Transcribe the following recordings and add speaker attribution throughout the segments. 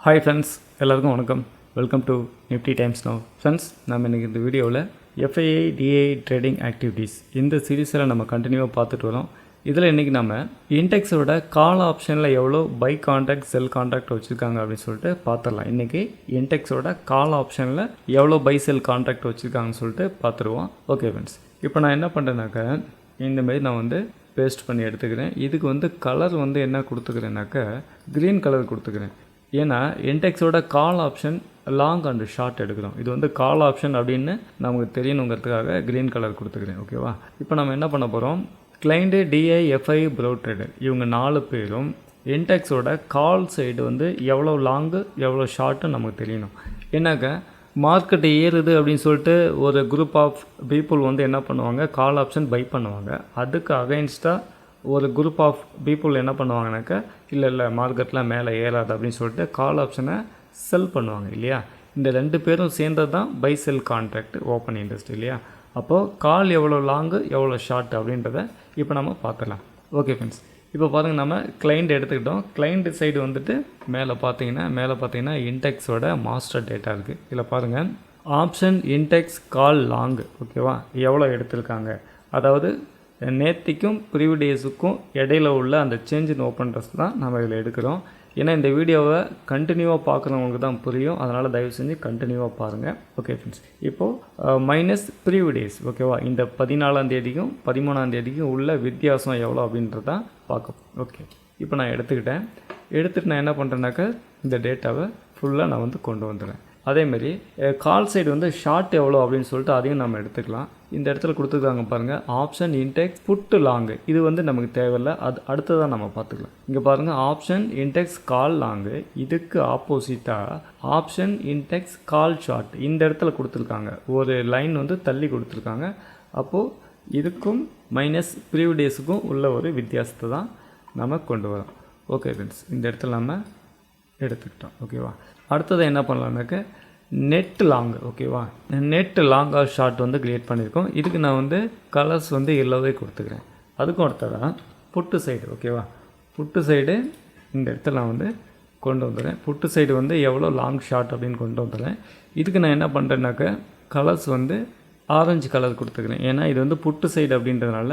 Speaker 1: Hi friends, எல்லாருக்கும் வணக்கம். Welcome to Nifty times now. Friends, நம்ம இன்றைக்கி இந்த வீடியோவில் FII DI ட்ரேடிங் ஆக்டிவிட்டீஸ் இந்த சீரீஸில் நம்ம கண்டினியூவாக பார்த்துட்டு வரோம். இதில் இன்றைக்கி நம்ம இன்டெக்ஸோட கால் ஆப்ஷனில் எவ்வளோ பை கான்ட்ராக்ட் செல் கான்ட்ராக்ட் வச்சுருக்காங்க அப்படின்னு சொல்லிட்டு பார்த்துடலாம். இன்றைக்கி இன்டெக்ஸோட கால் ஆப்ஷனில் எவ்வளோ பை செல் கான்ட்ராக்ட் வச்சுருக்காங்கன்னு சொல்லிட்டு பார்த்துருவோம். ஓகே ஃப்ரெண்ட்ஸ், இப்போ நான் என்ன பண்ணுறேன்னாக்கா இந்தமாரி நான் பேஸ்ட் பண்ணி எடுத்துக்கிறேன். இதுக்கு கலர் என்ன கொடுத்துக்கிறேன்னாக்கா க்ரீன் கலர் கொடுத்துக்கிறேன். ஏன்னா இன்டெக்ஸோட call option long and short எடுக்கிறோம். இது கால் ஆப்ஷன் அப்படின்னு நமக்கு தெரியணுங்கிறதுக்காக க்ரீன் கலர் கொடுத்துக்கிறேன். ஓகேவா? இப்போ நம்ம என்ன பண்ண போகிறோம், client DI FI bro trader இவங்க 4 பேரும் இன்டெக்ஸோட கால் சைடு எவ்வளோ லாங்கு எவ்வளோ ஷார்ட்டு நமக்கு தெரியணும். ஏன்னாக்கா மார்க்கெட் ஏறுது அப்படின்னு சொல்லிட்டு ஒரு குரூப் ஆஃப் பீப்புள் என்ன பண்ணுவாங்க, கால் ஆப்ஷன் பை பண்ணுவாங்க. அதுக்கு அகைன்ஸ்டாக ஒரு குரூப் ஆஃப் பீப்புள் என்ன பண்ணுவாங்கனாக்கா இல்லை மார்க்கெட்டில் மேலே ஏறாது அப்படின்னு சொல்லிட்டு கால் ஆப்ஷனை செல் பண்ணுவாங்க இல்லையா. இந்த 2 பேரும் சேர்ந்தது தான் by sell contract open interest இல்லையா. அப்போது கால் எவ்வளோ லாங்கு எவ்வளோ ஷார்ட் அப்படின்றத இப்போ நம்ம பார்த்துடலாம். ஓகே ஃப்ரெண்ட்ஸ், இப்போ பாருங்கள், நம்ம கிளைண்ட் எடுத்துக்கிட்டோம். கிளைண்ட் சைடு மேலே பார்த்தீங்கன்னா இன்டெக்ஸோட மாஸ்டர் டேட்டா இருக்குது. இதில் பாருங்கள், ஆப்ஷன் இன்டெக்ஸ் கால் லாங்கு ஓகேவா எவ்வளோ எடுத்திருக்காங்க, அதாவது நேத்திக்கும் ப்ரீவியஸுக்கும் இடையில உள்ள அந்த சேஞ்ச் இன் ஓப்பன் இன்ட்ரெஸ்ட் தான் நம்ம இதில் எடுக்கிறோம். ஏன்னா இந்த வீடியோவை கண்டினியூவாக பார்க்குறவங்களுக்கு தான் புரியும். அதனால் தயவு செஞ்சு கண்டினியூவாக பாருங்கள். ஓகே ஃப்ரெண்ட்ஸ், இப்போது மைனஸ் ப்ரீவியஸ் ஓகேவா, இந்த 14ஆம் தேதிக்கும் 13ஆம் தேதிக்கும் உள்ள வித்தியாசம் எவ்வளோ அப்படின்றதான் பார்க்க. ஓகே, இப்போ நான் எடுத்துகிட்டு நான் என்ன பண்ணுறேன்னாக்கா இந்த டேட்டாவை ஃபுல்லாக நான் கொண்டு வந்துடுறேன். அதேமாரி கால் சைடு ஷார்ட் எவ்வளோ அப்படின்னு சொல்லிட்டு அதையும் நம்ம எடுத்துக்கலாம். இந்த இடத்துல கொடுத்துருக்காங்க பாருங்கள், ஆப்ஷன் இன்டெக்ஸ் புட்டு லாங்கு. இது நமக்கு தேவையில்லை, அது அடுத்ததாக நம்ம பார்த்துக்கலாம். இங்கே பாருங்கள், ஆப்ஷன் இன்டெக்ஸ் கால் லாங்கு, இதுக்கு ஆப்போசிட்டாக ஆப்ஷன் இன்டெக்ஸ் கால் ஷார்ட் இந்த இடத்துல கொடுத்துருக்காங்க. ஒரு லைன் தள்ளி கொடுத்துருக்காங்க. அப்போது இதுக்கும் மைனஸ் ப்ரீவியஸுக்கும் உள்ள ஒரு வித்தியாசத்தை தான் நம்ம கொண்டு வரோம். ஓகே ஃப்ரெண்ட்ஸ், இந்த இடத்துல நம்ம எடுத்துக்கிட்டோம். ஓகேவா? அடுத்தது என்ன பண்ணலாம்னாக்க நெட் லாங். ஓகேவா, net long or short create பண்ணியிருக்கோம். இதுக்கு நான் கலர்ஸ் எல்லாவே கொடுத்துக்கிறேன். அதுக்கும் அடுத்ததாக புட்டு சைடு. ஓகேவா, புட்டு சைடு இந்த இடத்துல நான் கொண்டு வந்துடுறேன். புட்டு சைடு எவ்வளோ லாங் ஷார்ட் அப்படின்னு கொண்டு வந்துடுறேன். இதுக்கு நான் என்ன பண்ணுறேன்னாக்க கலர்ஸ் ஆரஞ்சு கலர் கொடுத்துக்கிறேன். ஏன்னா இது புட்டு சைடு அப்படின்றதுனால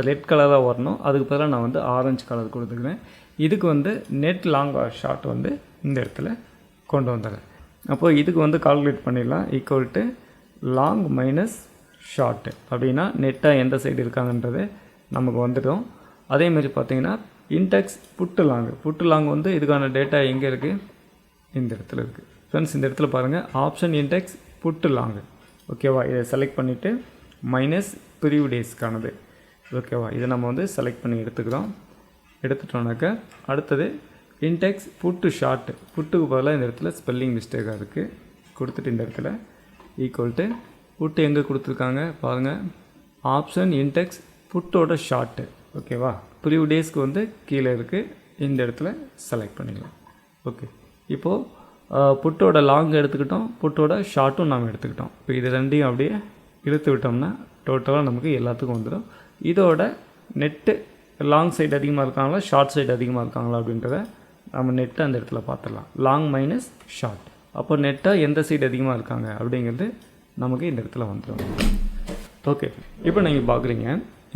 Speaker 1: ரெட் கலராக வரணும். அதுக்கு பதிலாக நான் ஆரஞ்சு கலர் கொடுத்துக்கிறேன். இதுக்கு நெட் லாங் ஆர் ஷார்ட் இந்த இடத்துல கொண்டு வந்துடுறேன். அப்போது இதுக்கு கால்குலேட் பண்ணிடலாம். Equal to long minus short அப்படின்னா நெட்டாக எந்த சைடு இருக்காங்கன்றது நமக்கு வந்துடும். அதேமாரி பார்த்தீங்கன்னா இன்டெக்ஸ் புட்டு லாங் இதுக்கான டேட்டா எங்கே இருக்குது, இந்த இடத்துல இருக்குது. ஃப்ரெண்ட்ஸ், இந்த இடத்துல பாருங்கள், ஆப்ஷன் இன்டெக்ஸ் புட்டு லாங். ஓகேவா, இதை செலக்ட் பண்ணிவிட்டு மைனஸ் ப்ரீவியஸ்க்கானது. ஓகேவா, இதை நம்ம செலக்ட் பண்ணி எடுத்துட்டோம்னாக்கா அடுத்தது இன்டெக்ஸ் புட்டு ஷார்ட்டு. புட்டுக்கு பதிலாக இந்த இடத்துல ஸ்பெல்லிங் மிஸ்டேக்காக இருக்குது. கொடுத்துட்டு இந்த இடத்துல ஈக்குவல் டு புட்டு எங்கே கொடுத்துருக்காங்க பாருங்கள், ஆப்ஷன் இன்டெக்ஸ் புட்டோட ஷார்ட்டு. ஓகேவா, ப்ரீவியஸ்க்கு கீழே இருக்குது. இந்த இடத்துல செலக்ட் பண்ணிக்கலாம். ஓகே, இப்போது புட்டோட லாங் எடுத்துக்கிட்டோம், புட்டோட ஷார்ட்டும் நாம் எடுத்துக்கிட்டோம். இப்போ இது ரெண்டையும் அப்படியே இழுத்து விட்டோம்னா டோட்டலாக நமக்கு எல்லாத்துக்கும் வந்துடும். இதோட நெட்டு லாங் சைடு அதிகமாக இருக்காங்களா ஷார்ட் சைடு அதிகமாக இருக்காங்களா அப்படின்றத நம்ம நெட்டை அந்த இடத்துல பார்த்துடலாம். Long minus short. அப்போ நெட்டாக எந்த சைடு அதிகமாக இருக்காங்க அப்படிங்கிறது நமக்கு இந்த இடத்துல வந்துடும். ஓகே, இப்போ நீங்கள் பார்க்குறீங்க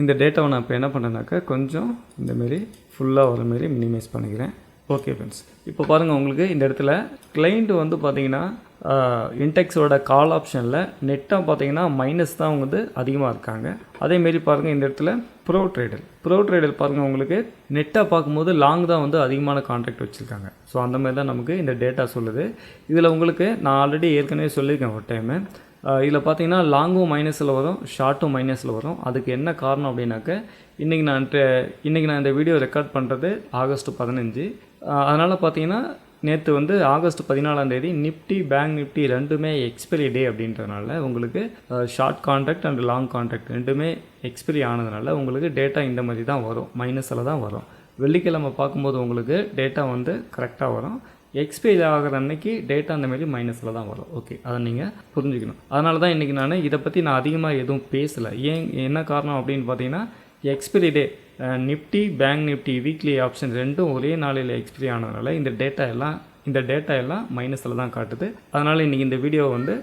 Speaker 1: இந்த டேட்டாவை நான் இப்போ என்ன பண்ணேன்னாக்கா கொஞ்சம் இந்தமாரி ஃபுல்லாக வர மாரி மினிமைஸ் பண்ணிக்கிறேன். ஓகே ஃப்ரெண்ட்ஸ், இப்போ பாருங்கள், உங்களுக்கு இந்த இடத்துல கிளைண்ட் பார்த்தீங்கன்னா இன்டெக்ஸோட கால் ஆப்ஷனில் நெட்டாக பார்த்தீங்கன்னா மைனஸ் தான் அதிகமாக இருக்காங்க. அதேமாரி பாருங்கள், இந்த இடத்துல ப்ரோ ட்ரேடர் பாருங்கள், உங்களுக்கு நெட்டாக பார்க்கும்போது லாங் தான் அதிகமான கான்ட்ராக்ட் வச்சுருக்காங்க. ஸோ அந்த மாதிரி தான் நமக்கு இந்த டேட்டா சொல்லுது. இதில் உங்களுக்கு நான் ஆல்ரெடி ஏற்கனவே சொல்லியிருக்கேன் ஒரு டைமு. இதில் பார்த்தீங்கன்னா லாங்கும் மைனஸில் வரும், ஷார்ட்டும் மைனஸில் வரும். அதுக்கு என்ன காரணம் அப்படின்னாக்க இன்றைக்கி நான் இந்த வீடியோ ரெக்கார்ட் பண்ணுறது ஆகஸ்ட் 15. அதனால் பார்த்தீங்கன்னா நேற்று ஆகஸ்ட் 14ஆம் தேதி நிஃப்டி பேங்க் நிஃப்டி ரெண்டுமே எக்ஸ்பைரி டே அப்படின்றதுனால உங்களுக்கு short contract and long contract ரெண்டுமே எக்ஸ்பைரி ஆனதுனால உங்களுக்கு டேட்டா இந்த மாதிரி தான் வரும், மைனஸில் தான் வரும். வெள்ளிக்கிழமை பார்க்கும்போது உங்களுக்கு டேட்டா கரெக்டாக வரும். எக்ஸ்பைரி ஆகிற அன்னைக்கு டேட்டா அந்தமாரி மைனஸில் தான் வரும். ஓகே, அதை நீங்கள் புரிஞ்சுக்கணும். அதனால தான் இன்றைக்கி இதை பற்றி நான் அதிகமாக எதுவும் பேசலை. என்ன காரணம் அப்படின்னு பார்த்தீங்கன்னா எக்ஸ்பைரி டே Nifty bank Nifty weekly option ரெண்டும் ஒரே நாளில் எக்ஸ்பைரி ஆனதுனால இந்த டேட்டா எல்லாம் இந்த டேட்டா எல்லாம் மைனஸில் தான் காட்டுது. அதனால் இன்றைக்கி இந்த வீடியோ வந்து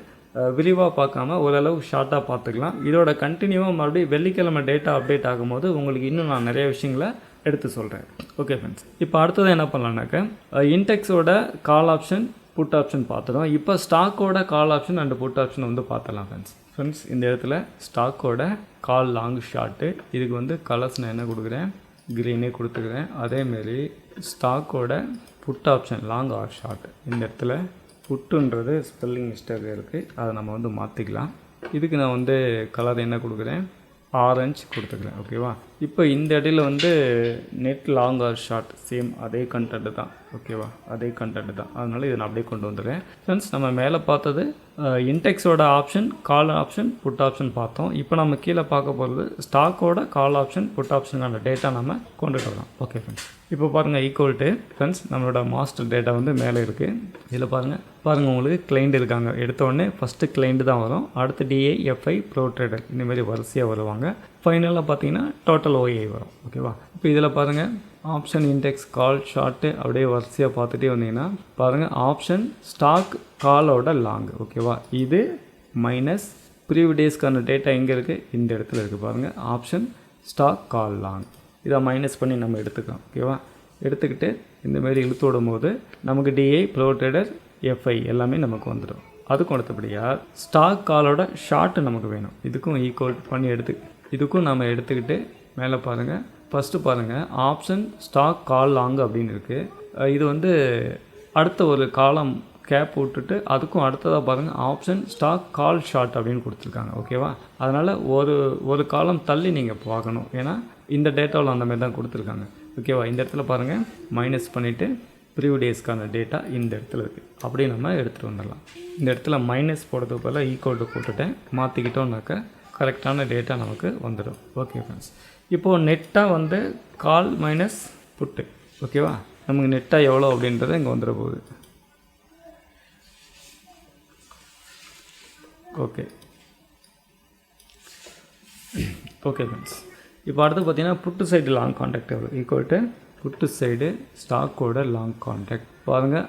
Speaker 1: விரிவாக பார்க்காம ஓரளவு ஷார்ட்டாக பார்த்துக்கலாம். இதோட கண்டினியூவாக மறுபடியும் வெள்ளிக்கிழமை டேட்டா அப்டேட் ஆகும்போது உங்களுக்கு இன்னும் நான் நிறைய விஷயங்களை எடுத்து சொல்கிறேன். ஓகே ஃப்ரெண்ட்ஸ், இப்போ அடுத்தது என்ன பண்ணலான்னாக்கா இன்டெக்ஸோட கால் ஆப்ஷன் புட் ஆப்ஷன் பார்த்துடும். இப்போ ஸ்டாக்கோட call option and put option வந்து பார்த்துடலாம் ஃப்ரெண்ட்ஸ். இந்த இடத்துல ஸ்டாக்கோட கால் லாங் ஷார்ட்டு, இதுக்கு வந்து கலர்ஸ் நான் என்ன கொடுக்குறேன், க்ரீனே கொடுத்துக்கிறேன். அதேமாரி ஸ்டாக்கோட put option long or short, இந்த இடத்துல புட்டுன்றது ஸ்பெல்லிங் மிஸ்டேக் இருக்குது, அதை நம்ம வந்து மாற்றிக்கலாம். இதுக்கு நான் வந்து கலர் என்ன கொடுக்குறேன், ஆரஞ்சு கொடுத்துக்கிறேன். ஓகேவா, இப்போ இந்த இடையில வந்து net long or short same அதே கண்டென்ட் தான். ஓகேவா, அதே கண்டென்ட் தான். அதனால் இதை நான் அப்படியே கொண்டு வந்துடுறேன். ஃப்ரெண்ட்ஸ், நம்ம மேலே பார்த்தது இன்டெக்ஸோட option call option put option பார்த்தோம். இப்போ நம்ம கீழே பார்க்க போகிறது ஸ்டாக்கோட கால் ஆப்ஷன் புட் ஆப்ஷனுக்கான டேட்டா நம்ம கொண்டுட்டு வரோம். ஓகே ஃப்ரெண்ட்ஸ், இப்போ பாருங்கள் ஈக்குவல் டு ஃப்ரெண்ட்ஸ் நம்மளோட மாஸ்டர் டேட்டா வந்து மேலே இருக்குது. இதில் பாருங்கள் உங்களுக்கு கிளைண்ட் இருக்காங்க. எடுத்தோடனே ஃபஸ்ட்டு கிளைண்ட் தான் வரும், அடுத்து டிஏ எஃப்ஐ ப்ரோ ட்ரேடர் இந்தமாரி வரிசையாக வருவாங்க. ஃபைனலாக பார்த்தீங்கன்னா டோட்டல் ஓஏ வரும். ஓகேவா, இப்போ இதில் பாருங்கள் ஆப்ஷன் இன்டெக்ஸ் கால் ஷார்ட்டு அப்படியே வரிசையாக பார்த்துட்டே வந்தீங்கன்னா பாருங்கள் ஆப்ஷன் ஸ்டாக் காலோட லாங். ஓகேவா, இது மைனஸ் ப்ரீவியஸ் டேஸ்க்கான டேட்டா எங்கே இருக்குது, இந்த இடத்துல இருக்குது பாருங்கள் ஆப்ஷன் ஸ்டாக் கால் லாங். இதை மைனஸ் பண்ணி நம்ம எடுத்துக்கலாம். ஓகேவா, எடுத்துக்கிட்டு இந்தமாரி இழுத்து விடும் போது நமக்கு டிஐ ப்ரோ ட்ரேடர் எஃப்ஐ எல்லாமே நமக்கு வந்துடும். அதுக்கும் அடுத்தபடியாக ஸ்டாக் காலோட ஷார்ட்டு நமக்கு வேணும். இதுக்கும் ஈக்குவல் பண்ணி இதுக்கும் நம்ம எடுத்துக்கிட்டு மேலே பாருங்கள் ஃபஸ்ட்டு பாருங்கள் ஆப்ஷன் ஸ்டாக் கால் லாங் அப்படின்னு இருக்குது. இது வந்து அடுத்த ஒரு காலம் கேப் விட்டுட்டு அதுக்கும் அடுத்ததாக பாருங்கள் ஆப்ஷன் ஸ்டாக் கால் ஷார்ட் அப்படின்னு கொடுத்துருக்காங்க. ஓகேவா, அதனால் ஒரு காலம் தள்ளி நீங்கள் பார்க்கணும், ஏன்னா இந்த டேட்டாவில் அந்த மாதிரி தான் கொடுத்துருக்காங்க. ஓகேவா, இந்த இடத்துல பாருங்கள் மைனஸ் பண்ணிவிட்டு ப்ரீவியஸ் டேஸ்க்கான டேட்டா இந்த இடத்துல இருக்குது, அப்படியே நம்ம எடுத்துகிட்டு வந்துடலாம். இந்த இடத்துல மைனஸ் போடுறதுக்கு பதிலாக ஈக்குவல் டு போட்டுட்டேன், மாற்றிக்கிட்டோம்னாக்கா கரெக்டான டேட்டா நமக்கு வந்துடும். ஓகே ஃப்ரெண்ட்ஸ், இப்போது நெட்டாக வந்து கால் மைனஸ் புட்டு. ஓகேவா, நமக்கு நெட்டாக எவ்வளோ அப்படின்றத இங்கே வந்துட போகுது. ஓகே ஃப்ரெண்ட்ஸ், இப்போ அடுத்து பார்த்தீங்கன்னா புட்டு சைடு லாங் கான்டாக்ட் எவ்வளோ ஈக்குவல் டு புட்டு சைடு ஸ்டாக்கோட லாங் கான்டாக்ட் பாருங்கள்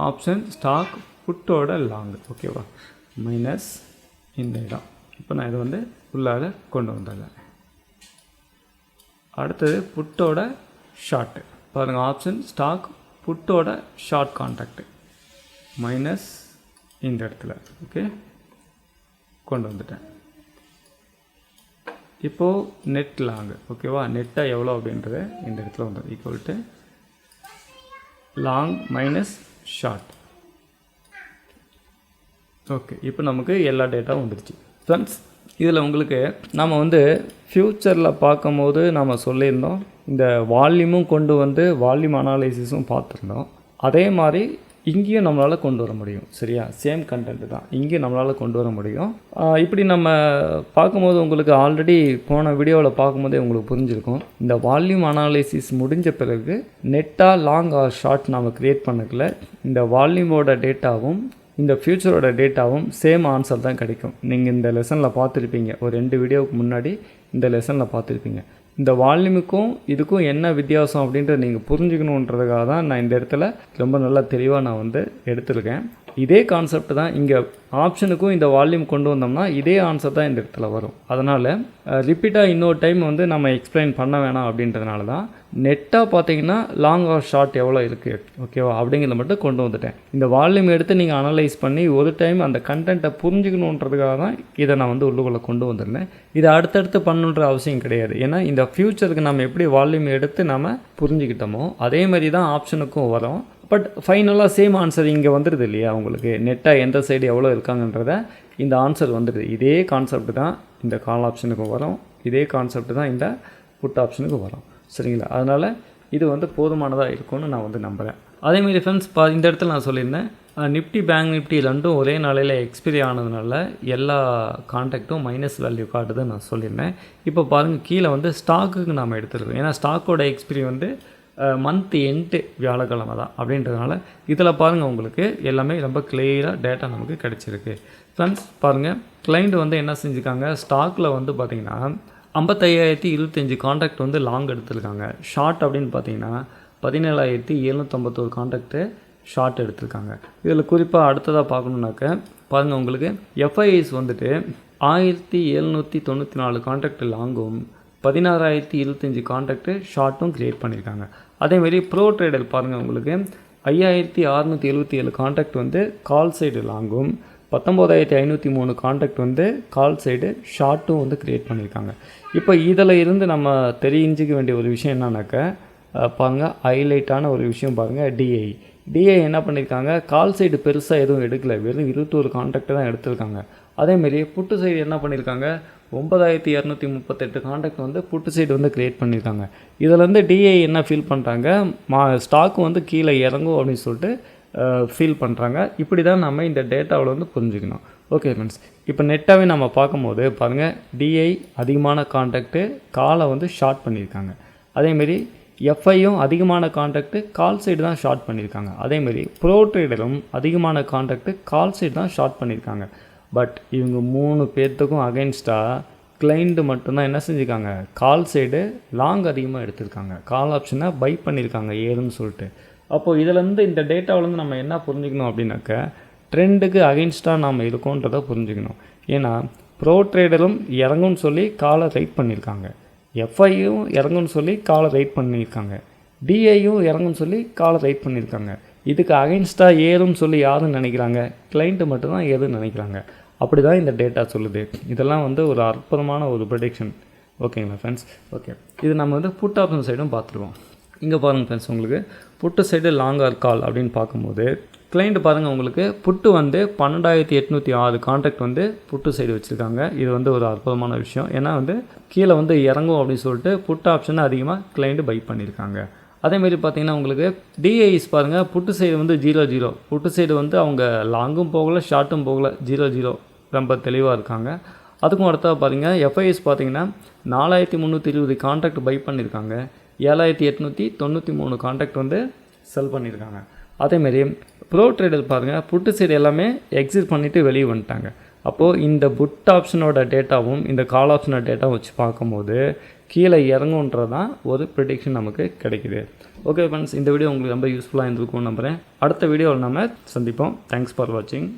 Speaker 1: ஆப்ஷன் ஸ்டாக் புட்டோட லாங். ஓகேவா, மைனஸ் இந்த இடம். இப்போ நான் இதை வந்து உள்ளார கொண்டு வந்துடுறேன். அடுத்தது புட்டோட ஷார்ட்டு பாருங்கள் ஆப்ஷன் ஸ்டாக் புட்டோட ஷார்ட் கான்டாக்ட் மைனஸ் இந்த இடத்துல. ஓகே, கொண்டு வந்துட்டேன். இப்போது நெட் லாங். ஓகேவா, நெட்டாக எவ்வளோ அப்படின்றத இந்த இடத்துல வந்துடும் equal to long minus short. Okay, இப்போ நமக்கு எல்லா டேட்டாவும் வந்துடுச்சு. ஃப்ரெண்ட்ஸ், இதில் உங்களுக்கு நம்ம வந்து ஃப்யூச்சரில் பார்க்கும்போது நம்ம சொல்லியிருந்தோம், இந்த வால்யூமும் கொண்டு வந்து வால்யூம் அனாலிசிஸும் பார்த்துருந்தோம். அதே மாதிரி இங்கேயும் நம்மளால் கொண்டு வர முடியும். சரியா, சேம் கண்டென்ட் தான் இங்கேயும் நம்மளால் கொண்டு வர முடியும். இப்படி நம்ம பார்க்கும்போது உங்களுக்கு ஆல்ரெடி போன வீடியோவில் பார்க்கும்போதே உங்களுக்கு புரிஞ்சிருக்கும், இந்த வால்யூம் அனாலிசிஸ் முடிஞ்ச பிறகு நெட்டாக லாங் ஆர் ஷார்ட் நம்ம க்ரியேட் பண்ணக்கல இந்த வால்யூமோட டேட்டாவும் இந்த ஃப்யூச்சரோட டேட்டாவும் சேம் ஆன்சர் தான் கிடைக்கும். நீங்கள் இந்த லெசனில் பார்த்துருப்பீங்க, ஒரு 2 வீடியோவுக்கு முன்னாடி இந்த லெசனில் பார்த்துருப்பீங்க. இந்த வால்யூமுக்கும் இதுக்கும் என்ன வித்தியாசம் அப்படின்றத நீங்கள் புரிஞ்சுக்கணுன்றதுக்காக தான் நான் இந்த இடத்துல ரொம்ப நல்லா தெளிவாக நான் வந்து எடுத்திருக்கேன். இதே கான்செப்ட் தான் இங்கே ஆப்ஷனுக்கும் இந்த வால்யூம் கொண்டு வந்தோம்னா இதே ஆன்சர் தான் இந்த இடத்துல வரும். அதனால் ரிப்பீட்டாக இன்னொரு டைம் வந்து நம்ம எக்ஸ்பிளைன் பண்ண வேணாம் அப்படின்றதுனால தான் நெட்டாக பார்த்தீங்கன்னா லாங் ஆர் ஷார்ட் எவ்வளோ இருக்குது ஓகேவா அப்படிங்கிறத மட்டும் கொண்டு வந்துட்டேன். இந்த வால்யூம் எடுத்து நீங்கள் அனலைஸ் பண்ணி ஒரு டைம் அந்த கண்டென்ட்டை புரிஞ்சுக்கணுன்றதுக்காக தான் இதை நான் வந்து உள்ளுக்குள்ளே கொண்டு வந்துருந்தேன். இதை அடுத்தடுத்து பண்ணுன்ற அவசியம் கிடையாது. ஏன்னா இந்த ஃப்யூச்சருக்கு நம்ம எப்படி வால்யூம் எடுத்து நம்ம புரிஞ்சுக்கிட்டோமோ அதே மாதிரி தான் ஆப்ஷனுக்கும் வரும். பட் ஃபைனலாக சேம் ஆன்சர் இங்கே வந்துடுது இல்லையா, உங்களுக்கு நெட்டாக எந்த சைடு எவ்வளோ இருக்காங்கன்றத இந்த ஆன்சர் வந்துடுது. இதே கான்செப்ட் தான் இந்த கால் ஆப்ஷனுக்கும் வரும், இதே கான்செப்ட் தான் இந்த புட் ஆப்ஷனுக்கு வரும். சரிங்களா, அதனால் இது வந்து போதுமானதாக இருக்கும்னு நான் வந்து நம்புகிறேன். அதேமாதிரி ஃப்ரெண்ட்ஸ் இந்த இடத்துல நான் சொல்லியிருந்தேன், நிஃப்டி பேங்க் நிஃப்டி ரெண்டும் ஒரே நாளையில் எக்ஸ்பிரி ஆனதுனால எல்லா கான்டாக்டும் மைனஸ் வேல்யூ காட்டுதுன்னு நான் சொல்லியிருந்தேன். இப்போ பாருங்கள் கீழே வந்து ஸ்டாக்குக்கு நாம் எடுத்துருக்கோம். ஏன்னா ஸ்டாக்கோட எக்ஸ்பிரி வந்து மந்த் எண்டு வியாழக்கிழமை தான் அப்படின்றதுனால இதில் பாருங்கள் உங்களுக்கு எல்லாமே ரொம்ப கிளியராக டேட்டா நமக்கு கிடச்சிருக்கு. ஃப்ரெண்ட்ஸ் பாருங்கள், கிளைண்ட் வந்து என்ன செஞ்சுருக்காங்க, ஸ்டாக்கில் வந்து பார்த்திங்கன்னா 55,025 கான்ட்ராக்ட் வந்து லாங் எடுத்துருக்காங்க. ஷார்ட் அப்படின்னு பார்த்தீங்கன்னா 17,751 கான்ட்ராக்ட்டு ஷார்ட் எடுத்திருக்காங்க. இதில் குறிப்பாக அடுத்ததாக பார்க்கணுன்னாக்க பாருங்கள், உங்களுக்கு எஃப்ஐஐஸ் வந்துட்டு 1,794 கான்ட்ராக்ட் லாங்கும் 16,025 கான்ட்ராக்ட்டு ஷார்ட்டும் க்ரியேட் பண்ணியிருக்காங்க. அதேமாரி ப்ரோ ட்ரேடர் பாருங்கள், உங்களுக்கு 5,677 கான்ட்ராக்ட் வந்து கால் சைடு லாங்கும் 19,503 கான்ட்ராக்ட் வந்து கால் சைடு ஷார்ட்டும் வந்து க்ரியேட் பண்ணியிருக்காங்க. இப்போ இதில் இருந்து நம்ம தெரிஞ்சிக்க வேண்டிய ஒரு விஷயம் என்னன்னாக்கா பாருங்கள், ஹைலைட்டான ஒரு விஷயம் பாருங்கள், டிஐ என்ன பண்ணியிருக்காங்க, கால் சைடு பெருசாக எதுவும் எடுக்கலை, வெறும் 21 கான்ட்ராக்ட் தான் எடுத்திருக்காங்க. அதேமாரி புட்டு சைடு என்ன பண்ணியிருக்காங்க, 9,238 கான்ட்ராக்ட் வந்து புட்டு சைடு வந்து க்ரியேட் பண்ணியிருக்காங்க. இதில் வந்து டிஐ என்ன ஃபீல் பண்ணுறாங்க, ஸ்டாக்கு வந்து கீழே இறங்கும் அப்படின்னு சொல்லிட்டு ஃபீல் பண்ணுறாங்க. இப்படி தான் நம்ம இந்த டேட்டாவில் வந்து புரிஞ்சுக்கணும். ஓகே ஃப்ரெண்ட்ஸ், இப்போ நெட்டாகவே நம்ம பார்க்கும்போது பாருங்கள், டிஐ அதிகமான கான்ட்ராக்ட்டு காலை வந்து ஷார்ட் பண்ணியிருக்காங்க. அதேமாரி எஃப்ஐயும் அதிகமான கான்ட்ராக்ட்டு கால் சைடு தான் ஷார்ட் பண்ணியிருக்காங்க. அதேமாரி ப்ரோ ட்ரேடரும் அதிகமான கான்ட்ராக்ட்டு கால் சைடு தான் ஷார்ட் பண்ணியிருக்காங்க. பட் இவங்க 3 பேர்த்துக்கும் அகைன்ஸ்டாக கிளைண்ட்டு மட்டும்தான் என்ன செஞ்சுருக்காங்க, கால் சைடு லாங் அதிகமாக எடுத்திருக்காங்க, கால் ஆப்ஷனை பை பண்ணியிருக்காங்க ஏறுன்னு சொல்லிட்டு. அப்போது இதிலேருந்து இந்த டேட்டாவிலேருந்து நம்ம என்ன புரிஞ்சுக்கணும் அப்படின்னாக்க, ட்ரெண்டுக்கு அகைன்ஸ்டாக நாம் இருக்கோன்றதை புரிஞ்சுக்கணும். ஏன்னா ப்ரோ ட்ரேடரும் இறங்கும்னு சொல்லி காலை ரைட் பண்ணியிருக்காங்க, எஃப்ஐயும் இறங்குன்னு சொல்லி காலை ரைட் பண்ணியிருக்காங்க, டிஐயும் இறங்குன்னு சொல்லி காலை ரைட் பண்ணியிருக்காங்க. இதுக்கு அகைன்ஸ்டாக ஏறும்னு சொல்லி யாரும் நினைக்கிறாங்க, கிளைண்ட்டு மட்டும்தான் ஏதுன்னு நினைக்கிறாங்க. அப்படி தான் இந்த டேட்டா சொல்லுது. இதெல்லாம் வந்து ஒரு அற்புதமான ஒரு ப்ரெடிக்ஷன். ஓகேங்களா ஃப்ரெண்ட்ஸ்? ஓகே, இது நம்ம வந்து புட் ஆப்ஷன் சைடும் பார்த்துருவோம். இங்கே பாருங்கள் ஃப்ரெண்ட்ஸ், உங்களுக்கு புட்டு சைடு லாங்கர் கால் அப்படின்னு பார்க்கும்போது கிளைண்ட்டு பாருங்கள், உங்களுக்கு புட்டு வந்து 12,806 கான்ட்ராக்ட் வந்து புட்டு சைடு வச்சுருக்காங்க. இது வந்து ஒரு அற்புதமான விஷயம். ஏன்னா வந்து கீழே வந்து இறங்கும் அப்படின்னு சொல்லிட்டு புட்டு ஆப்ஷனை அதிகமாக கிளைண்ட்டு பை பண்ணியிருக்காங்க. அதேமாரி பார்த்திங்கன்னா உங்களுக்கு டிஐஸ் பாருங்கள், புட்டு சைடு வந்து 0-0, புட்டு சைடு வந்து அவங்க லாங்கும் போகலை ஷார்ட்டும் போகலை, 0-0 ரொம்ப தெளிவாக இருக்காங்க. அதுக்கும் அடுத்தா பார்த்தீங்கன்னா எஃப்ஐஎஸ் பார்த்தீங்கன்னா 4,320 கான்ட்ராக்ட் பை பண்ணியிருக்காங்க, 7,893 கான்ட்ராக்ட் வந்து செல் பண்ணியிருக்காங்க. அதேமாரி ப்ரோ ட்ரேடர் பாருங்கள், புட்டு சைடு எல்லாமே எக்ஸிட் பண்ணிவிட்டு வெளியே வந்துட்டாங்க. அப்போது இந்த புட் ஆப்ஷனோட டேட்டாவும் இந்த கால் ஆப்ஷனோட டேட்டாவும் வச்சு பார்க்கும்போது கீழே இறங்குன்றது தான் ஒரு ப்ரெடிக்ஷன் நமக்கு கிடைக்குது. ஓகே ஃப்ரெண்ட்ஸ், இந்த வீடியோ உங்களுக்கு ரொம்ப யூஸ்ஃபுல்லாக இருந்திருக்கும்னு நம்புகிறேன். அடுத்த வீடியோவில் நம்ம சந்திப்போம். தேங்க்ஸ் ஃபார் வாட்சிங்.